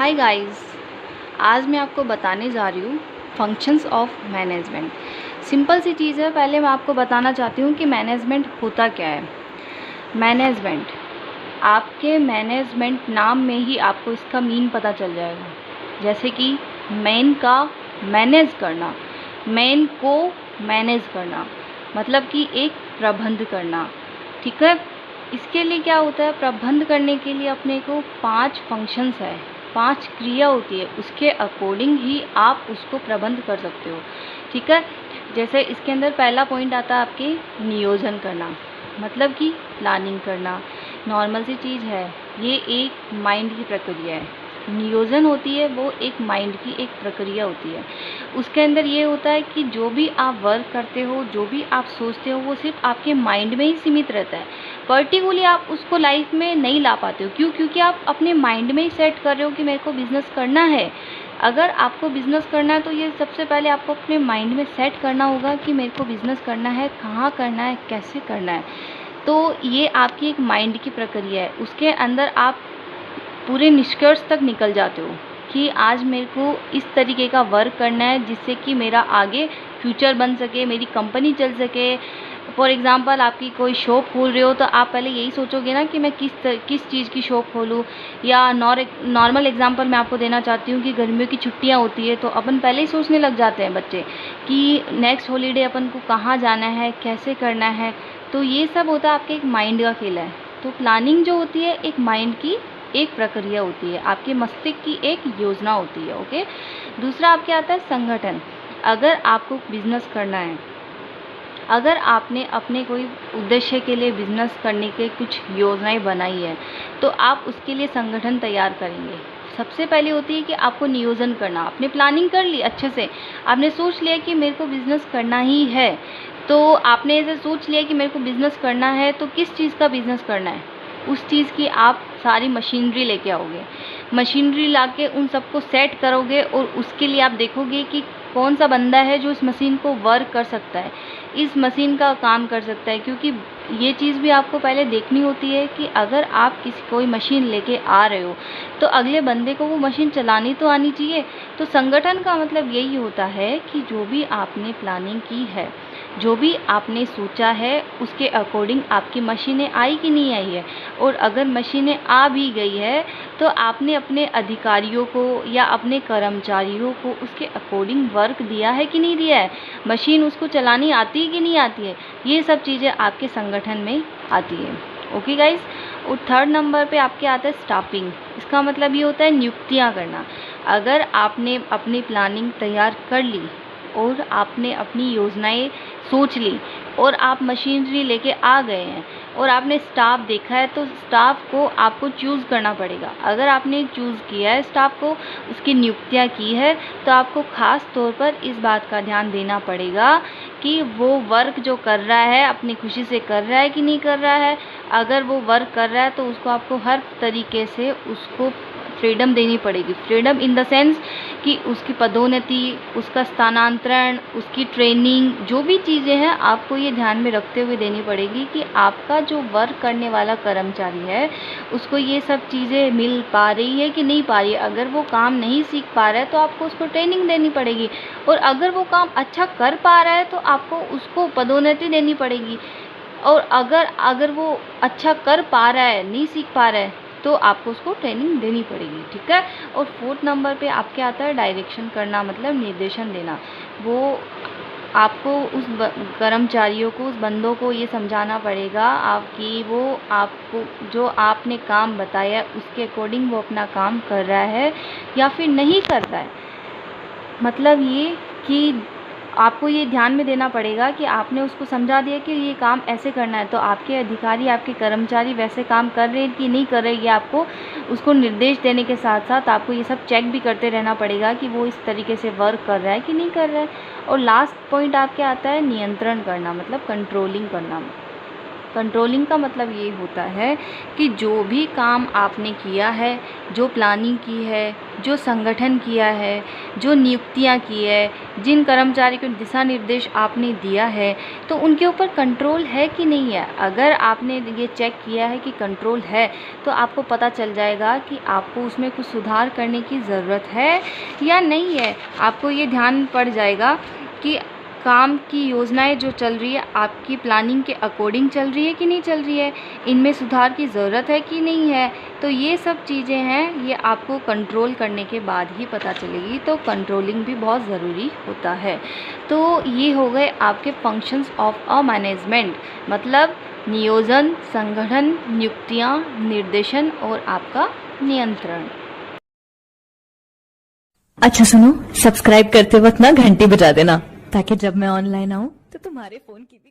Hi guys, आज मैं आपको बताने जा रही हूँ फंक्शंस ऑफ मैनेजमेंट। सिंपल सी चीज़ है। पहले मैं आपको बताना चाहती हूँ कि मैनेजमेंट होता क्या है। मैनेजमेंट, आपके मैनेजमेंट नाम में ही आपको इसका मीन पता चल जाएगा। जैसे कि मैन का मैनेज करना, मैन को मैनेज करना, मतलब कि एक प्रबंध करना। ठीक है, इसके लिए क्या होता है, प्रबंध करने के लिए अपने को 5 फंक्शंस है, 5 क्रिया होती है, उसके अकॉर्डिंग ही आप उसको प्रबंध कर सकते हो। ठीक है, जैसे इसके अंदर पहला पॉइंट आता है आपके नियोजन करना, मतलब कि प्लानिंग करना। नॉर्मल सी चीज़ है, ये एक माइंड की प्रक्रिया है। नियोजन होती है वो एक माइंड की एक प्रक्रिया होती है। उसके अंदर ये होता है कि जो भी आप वर्क करते हो, जो भी आप सोचते हो, वो सिर्फ आपके माइंड में ही सीमित रहता है। पर्टिकुलरली आप उसको लाइफ में नहीं ला पाते हो। क्यों? क्योंकि आप अपने माइंड में ही सेट कर रहे हो कि मेरे को बिज़नेस करना है। अगर आपको बिज़नेस करना है तो ये सबसे पहले आपको अपने माइंड में सेट करना होगा कि मेरे को बिज़नेस करना है, कहाँ करना है, कैसे करना है। तो ये आपकी एक माइंड की प्रक्रिया है। उसके अंदर आप पूरे निष्कर्ष तक निकल जाते हो कि आज मेरे को इस तरीके का वर्क करना है जिससे कि मेरा आगे फ्यूचर बन सके, मेरी कंपनी चल सके। फॉर एग्ज़ाम्पल आपकी कोई शॉप खोल रहे हो तो आप पहले यही सोचोगे ना कि मैं किस चीज़ की शॉप खोलूँ। या नॉर्मल एग्ज़ाम्पल मैं आपको देना चाहती हूँ कि गर्मियों की छुट्टियाँ होती है तो अपन पहले ही सोचने लग जाते हैं बच्चे कि नेक्स्ट हॉलीडे अपन को कहाँ जाना है, कैसे करना है। तो ये सब होता है आपके एक माइंड का खेल है। तो प्लानिंग जो होती है एक माइंड की एक प्रक्रिया होती है, आपके मस्तिष्क की एक योजना होती है। ओके, दूसरा आपके आता है संगठन। अगर आपको बिजनेस करना है, अगर आपने अपने कोई उद्देश्य के लिए बिजनेस करने के कुछ योजनाएं बनाई है तो आप उसके लिए संगठन तैयार करेंगे। सबसे पहले होती है कि आपको नियोजन करना। आपने प्लानिंग कर ली अच्छे से, आपने सोच लिया कि मेरे को बिजनेस करना ही है। तो आपने ऐसे सोच लिया कि मेरे को बिजनेस करना है, तो किस चीज़ का बिजनेस करना है, उस चीज़ की आप सारी मशीनरी लेके आओगे। मशीनरी लाके उन सबको सेट करोगे और उसके लिए आप देखोगे कि कौन सा बंदा है जो इस मशीन को वर्क कर सकता है, इस मशीन का काम कर सकता है। क्योंकि ये चीज़ भी आपको पहले देखनी होती है कि अगर आप कोई मशीन लेके आ रहे हो तो अगले बंदे को वो मशीन चलानी तो आनी चाहिए। तो संगठन का मतलब यही होता है कि जो भी आपने प्लानिंग की है, जो भी आपने सोचा है, उसके अकॉर्डिंग आपकी मशीनें आई कि नहीं आई है। और अगर मशीनें आ भी गई है तो आपने अपने अधिकारियों को या अपने कर्मचारियों को उसके अकॉर्डिंग वर्क दिया है कि नहीं दिया है, मशीन उसको चलानी आती है कि नहीं आती है। ये सब चीज़ें आपके संगठन में आती है। ओके गाइस, और थर्ड नंबर पे आपके आता है स्टाफिंग। इसका मतलब ये होता है नियुक्तियाँ करना। अगर आपने अपनी प्लानिंग तैयार कर ली और आपने अपनी योजनाएं सोच ली और आप मशीनरी लेके आ गए हैं और आपने स्टाफ देखा है, तो स्टाफ को आपको चूज़ करना पड़ेगा। अगर आपने चूज़ किया है स्टाफ को, उसकी नियुक्तियाँ की है, तो आपको ख़ास तौर पर इस बात का ध्यान देना पड़ेगा कि वो वर्क जो कर रहा है अपनी खुशी से कर रहा है कि नहीं कर रहा है। अगर वो वर्क कर रहा है तो उसको आपको हर तरीके से उसको फ्रीडम देनी पड़ेगी। फ्रीडम इन द सेंस कि उसकी पदोन्नति, उसका स्थानांतरण, उसकी ट्रेनिंग, जो भी चीज़ें हैं आपको ये ध्यान में रखते हुए देनी पड़ेगी कि आपका जो वर्क करने वाला कर्मचारी है उसको ये सब चीज़ें मिल पा रही है कि नहीं पा रही है। अगर वो काम नहीं सीख पा रहा है तो आपको उसको ट्रेनिंग देनी पड़ेगी, और अगर वो काम अच्छा कर पा रहा है तो आपको उसको पदोन्नति देनी पड़ेगी। और अगर वो अच्छा कर पा रहा है, नहीं सीख पा रहा है, तो आपको उसको ट्रेनिंग देनी पड़ेगी। ठीक है, और फोर्थ नंबर पे आपके आता है डायरेक्शन करना, मतलब निर्देशन देना। वो आपको उस कर्मचारियों को, उस बंदों को ये समझाना पड़ेगा कि वो आपको जो आपने काम बताया उसके अकॉर्डिंग वो अपना काम कर रहा है या फिर नहीं कर रहा है। मतलब ये कि आपको ये ध्यान में देना पड़ेगा कि आपने उसको समझा दिया कि ये काम ऐसे करना है, तो आपके अधिकारी, आपके कर्मचारी वैसे काम कर रहे हैं कि नहीं कर रहे। ये आपको उसको निर्देश देने के साथ साथ आपको ये सब चेक भी करते रहना पड़ेगा कि वो इस तरीके से वर्क कर रहा है कि नहीं कर रहा है। और लास्ट पॉइंट आपके आता है नियंत्रण करना, मतलब कंट्रोलिंग करना। कंट्रोलिंग का मतलब ये होता है कि जो भी काम आपने किया है, जो प्लानिंग की है, जो संगठन किया है, जो नियुक्तियां की है, जिन कर्मचारी को दिशा निर्देश आपने दिया है, तो उनके ऊपर कंट्रोल है कि नहीं है। अगर आपने ये चेक किया है कि कंट्रोल है, तो आपको पता चल जाएगा कि आपको उसमें कुछ सुधार करने की ज़रूरत है या नहीं है। आपको ये ध्यान पड़ जाएगा कि काम की योजनाएं जो चल रही है आपकी प्लानिंग के अकॉर्डिंग चल रही है कि नहीं चल रही है, इनमें सुधार की ज़रूरत है कि नहीं है। तो ये सब चीज़ें हैं, ये आपको कंट्रोल करने के बाद ही पता चलेगी। तो कंट्रोलिंग भी बहुत ज़रूरी होता है। तो ये हो गए आपके फंक्शंस ऑफ अ मैनेजमेंट, मतलब नियोजन, संगठन, नियुक्तियाँ, निर्देशन और आपका नियंत्रण। अच्छा सुनो, सब्सक्राइब करते वक्त ना घंटी बजा देना, ताकि जब मैं ऑनलाइन आऊं तो तुम्हारे फोन की भी